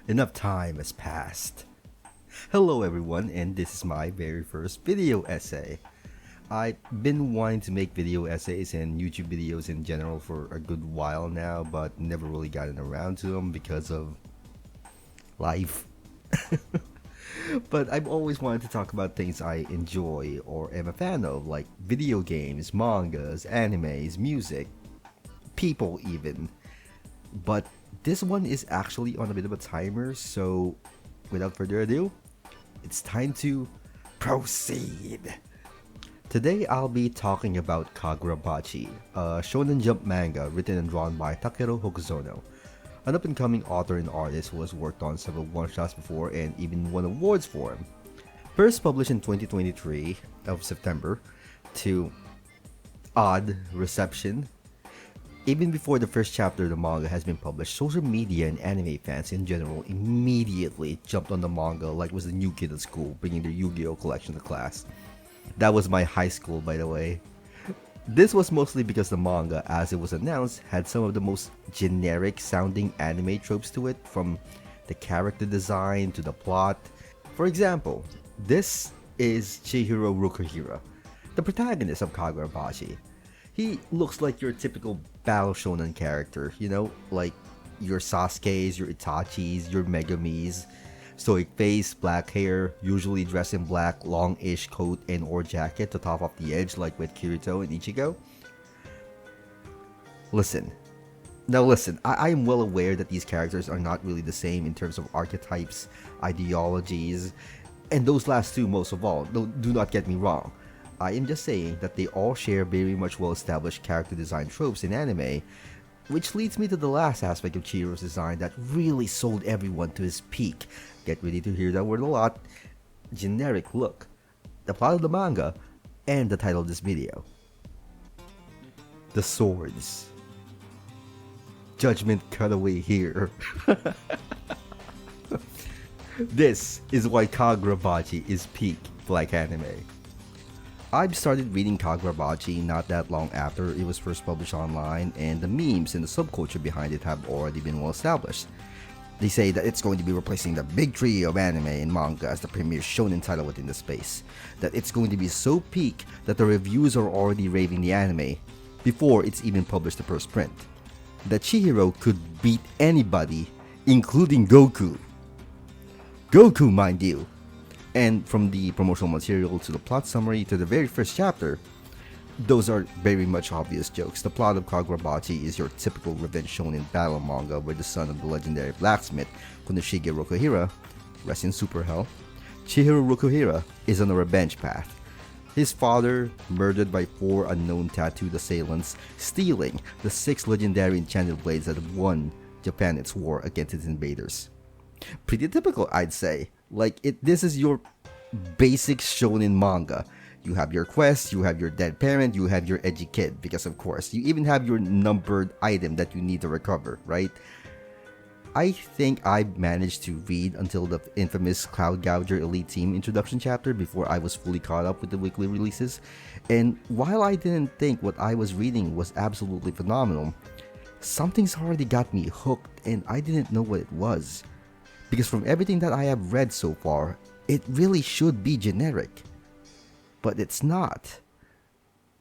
Enough time has passed. Hello everyone, and this is my very first video essay. I've been wanting to make video essays and YouTube videos in general for a good while now, but never really gotten around to them because of life. But I've always wanted to talk about things I enjoy or am a fan of, like video games, mangas, animes, music, people even. But this one is actually on a bit of a timer, so without further ado, it's time to proceed. Today I'll be talking about Kagurabachi, a shonen jump manga written and drawn by Takeru Hokuzono, an up-and-coming author and artist who has worked on several one-shots before and even won awards for him. First published in 2023 of September, to odd reception. Even before the first chapter of the manga has been published, social media and anime fans in general immediately jumped on the manga like it was the new kid at school bringing their Yu-Gi-Oh collection to class. That was my high school, by the way. This was mostly because the manga, as it was announced, had some of the most generic sounding anime tropes to it, from the character design to the plot. For example, this is Chihiro Rukuhira, the protagonist of Kagurabachi. He looks like your typical battle shonen character, like your Sasuke's, your Itachi's, your Megumi's. Stoic face, black hair, usually dressed in black, long-ish coat and or jacket to top off the edge like with Kirito and Ichigo. Listen. Now listen, I am well aware that these characters are not really the same in terms of archetypes, ideologies, and those last two most of all. Do not get me wrong. I am just saying that they all share very much well-established character design tropes in anime, which leads me to the last aspect of Chihiro's design that really sold everyone to his peak. Get ready to hear that word a lot. Generic look, the plot of the manga, and the title of this video. The swords. Judgment cutaway here. This is why Kagurabachi is peak black anime. I've started reading Kagurabachi not that long after it was first published online, and the memes and the subculture behind it have already been well established. They say that it's going to be replacing the big trio of anime and manga as the premier shonen title within the space, that it's going to be so peak that the reviews are already raving the anime before it's even published the first print, that Chihiro could beat anybody, including Goku. Goku, mind you. And from the promotional material to the plot summary to the very first chapter, those are very much obvious jokes. The plot of Kagurabachi is your typical revenge shonen battle manga where the son of the legendary blacksmith Konoshige Rokuhira, rest in super hell, Chihiro Rokuhira, is on a revenge path. His father murdered by 4 unknown tattooed assailants, stealing the 6 legendary enchanted blades that won Japan its war against its invaders. Pretty typical, I'd say. This is your basic shonen manga. You have your quest, you have your dead parent, you have your edgy kid, because of course, you even have your numbered item that you need to recover, right? I think I managed to read until the infamous Cloud Gouger Elite Team introduction chapter before I was fully caught up with the weekly releases, and while I didn't think what I was reading was absolutely phenomenal, something's already got me hooked and I didn't know what it was. Because from everything that I have read so far, it really should be generic. But it's not.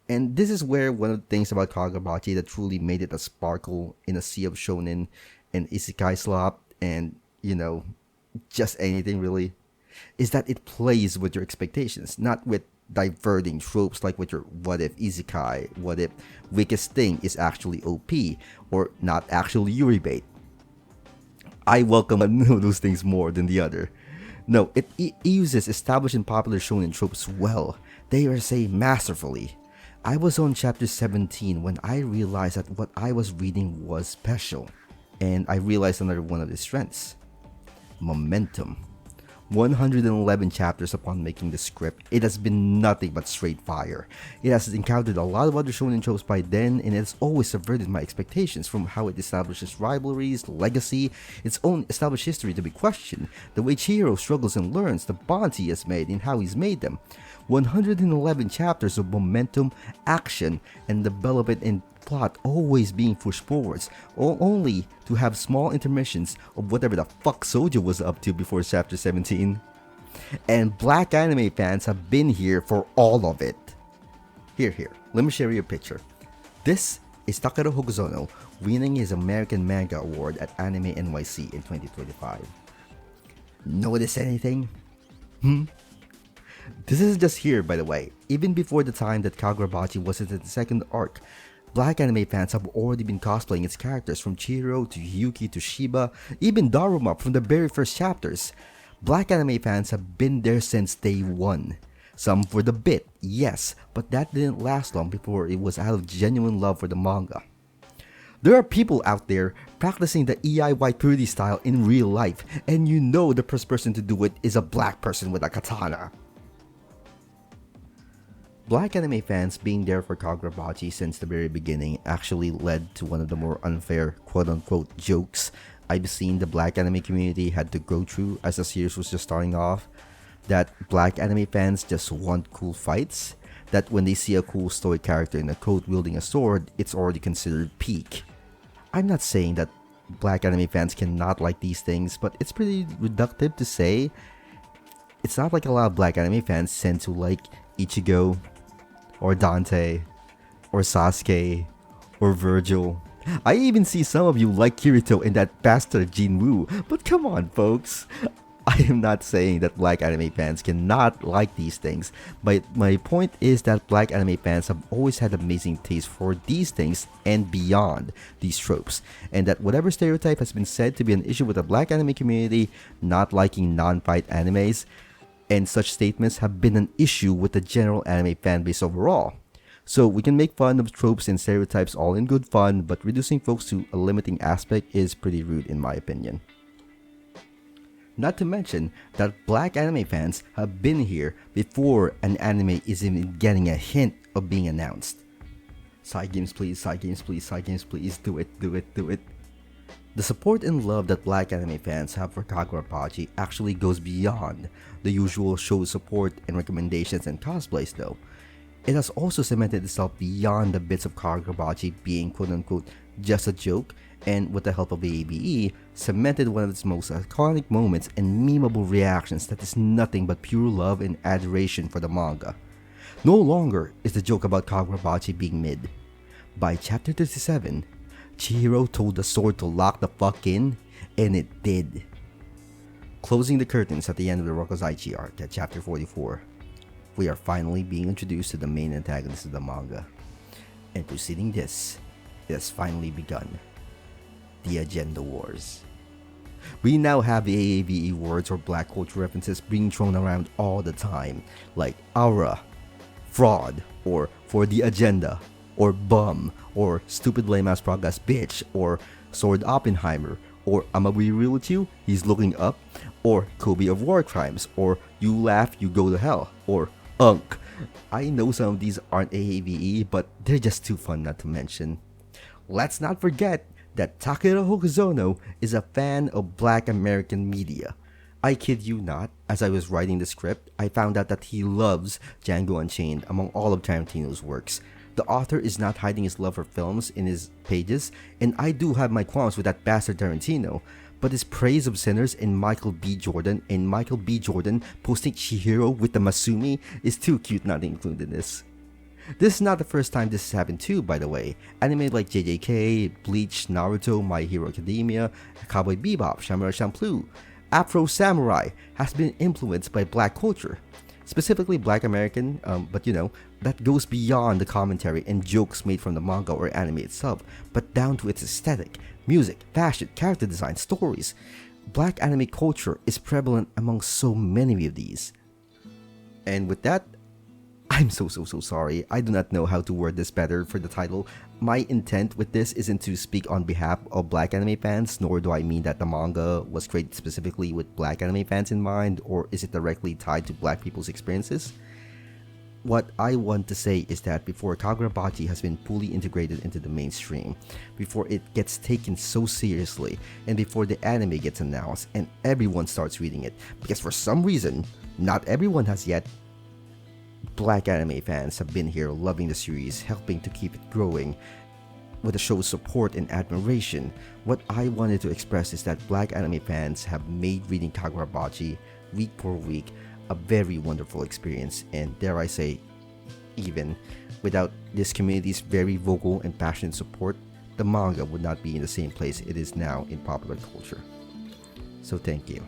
And this is where one of the things about Kagurabachi that truly made it a sparkle in a sea of shonen and isekai slop and, just anything really, is that it plays with your expectations, not with diverting tropes like with your what if isekai, what if weakest thing is actually OP or not actually Yuri bait. I welcome one of those things more than the other. No, it uses established and popular shonen tropes well. They are say masterfully. I was on chapter 17 when I realized that what I was reading was special. And I realized another one of its strengths. Momentum. 111 chapters upon making the script, it has been nothing but straight fire. It has encountered a lot of other shonen tropes by then, and it has always subverted my expectations, from how it establishes rivalries, legacy, its own established history to be questioned, the way Chihiro struggles and learns, the bonds he has made and how he's made them. 111 chapters of momentum, action, and development and plot always being pushed forwards, only to have small intermissions of whatever the fuck Sojo was up to before chapter 17. And black anime fans have been here for all of it. Here, let me share you a picture. This is Takeru Hokuzono winning his American Manga Award at Anime NYC in 2025. Notice anything? This is just here, by the way. Even before the time that Kagurabachi was in the second arc, black anime fans have already been cosplaying its characters from Chihiro to Yuki to Shiba, even Daruma from the very first chapters. Black anime fans have been there since day one. Some for the bit, yes, but that didn't last long before it was out of genuine love for the manga. There are people out there practicing the EI white purity style in real life, and you know the first person to do it is a black person with a katana. Black anime fans being there for Kagurabachi since the very beginning actually led to one of the more unfair quote-unquote jokes I've seen the black anime community had to go through as the series was just starting off. That black anime fans just want cool fights, that when they see a cool story character in a coat wielding a sword, it's already considered peak. I'm not saying that black anime fans cannot like these things, but it's pretty reductive to say. It's not like a lot of black anime fans tend to like Ichigo, or Dante, or Sasuke, or Virgil. I even see some of you like Kirito and that bastard Jinwoo, but come on folks. I am not saying that black anime fans cannot like these things, but my point is that black anime fans have always had amazing taste for these things and beyond these tropes, and that whatever stereotype has been said to be an issue with the black anime community not liking non-fight animes, and such statements have been an issue with the general anime fan base overall. So we can make fun of tropes and stereotypes all in good fun, but reducing folks to a limiting aspect is pretty rude in my opinion. Not to mention that black anime fans have been here before an anime is even getting a hint of being announced. Side games please, side games please, side games please, do it. The support and love that black anime fans have for Kagurabachi actually goes beyond the usual show support and recommendations and cosplays though. It has also cemented itself beyond the bits of Kagurabachi being quote-unquote just a joke, and with the help of AABE, cemented one of its most iconic moments and memeable reactions that is nothing but pure love and adoration for the manga. No longer is the joke about Kagurabachi being mid. By chapter 37, Chihiro told the sword to lock the fuck in, and it did. Closing the curtains at the end of the Rokuzaichi arc at chapter 44, we are finally being introduced to the main antagonist of the manga. And preceding this, it has finally begun. The Agenda Wars. We now have the AAVE words or black culture references being thrown around all the time, like aura, fraud, or for the agenda, or bum, or stupid lame ass progress bitch, or Sword Oppenheimer, or I'ma be real with you, he's looking up, or Kobe of War Crimes, or you laugh, you go to hell, or Unk. I know some of these aren't AAVE, but they're just too fun not to mention. Let's not forget that Takeru Hokuzono is a fan of black American media. I kid you not, as I was writing the script, I found out that he loves Django Unchained among all of Tarantino's works. The author is not hiding his love for films in his pages, and I do have my qualms with that bastard Tarantino, but his praise of Sinners and Michael B. Jordan posting Chihiro with the Masumi is too cute not to include in this. This is not the first time this has happened too, by the way. Anime like JJK, Bleach, Naruto, My Hero Academia, Cowboy Bebop, Samurai Champloo, Afro Samurai has been influenced by black culture. Specifically black American, but you know, that goes beyond the commentary and jokes made from the manga or anime itself, but down to its aesthetic, music, fashion, character design, stories. Black anime culture is prevalent among so many of these. And with that, I'm so sorry. I do not know how to word this better for the title. My intent with this isn't to speak on behalf of black anime fans, nor do I mean that the manga was created specifically with black anime fans in mind, or is it directly tied to black people's experiences. What I want to say is that before Kagurabachi has been fully integrated into the mainstream, before it gets taken so seriously, and before the anime gets announced and everyone starts reading it, because for some reason, not everyone has yet, black anime fans have been here loving the series, helping to keep it growing, with the show's support and admiration. What I wanted to express is that black anime fans have made reading Kagurabachi week for week a very wonderful experience, and dare I say, even without this community's very vocal and passionate support, the manga would not be in the same place it is now in popular culture. So thank you.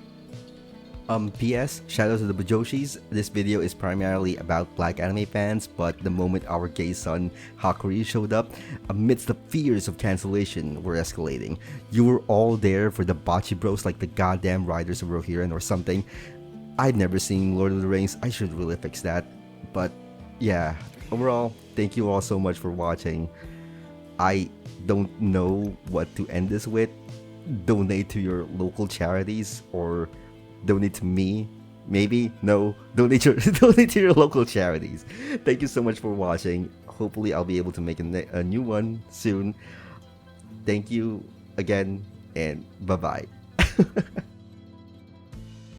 P.S. Shout out to the Bajoshis. This video is primarily about black anime fans, but the moment our gay son Hakuri showed up, amidst the fears of cancellation were escalating. You were all there for the Bachi Bros like the goddamn Riders of Rohirrim or something. I'd never seen Lord of the Rings. I should really fix that. But yeah, overall, thank you all so much for watching. I don't know what to end this with. Donate to your local charities, or donate to me, maybe. No, donate to your local charities. Thank you so much for watching. Hopefully I'll be able to make a new one soon. Thank you again, and bye bye.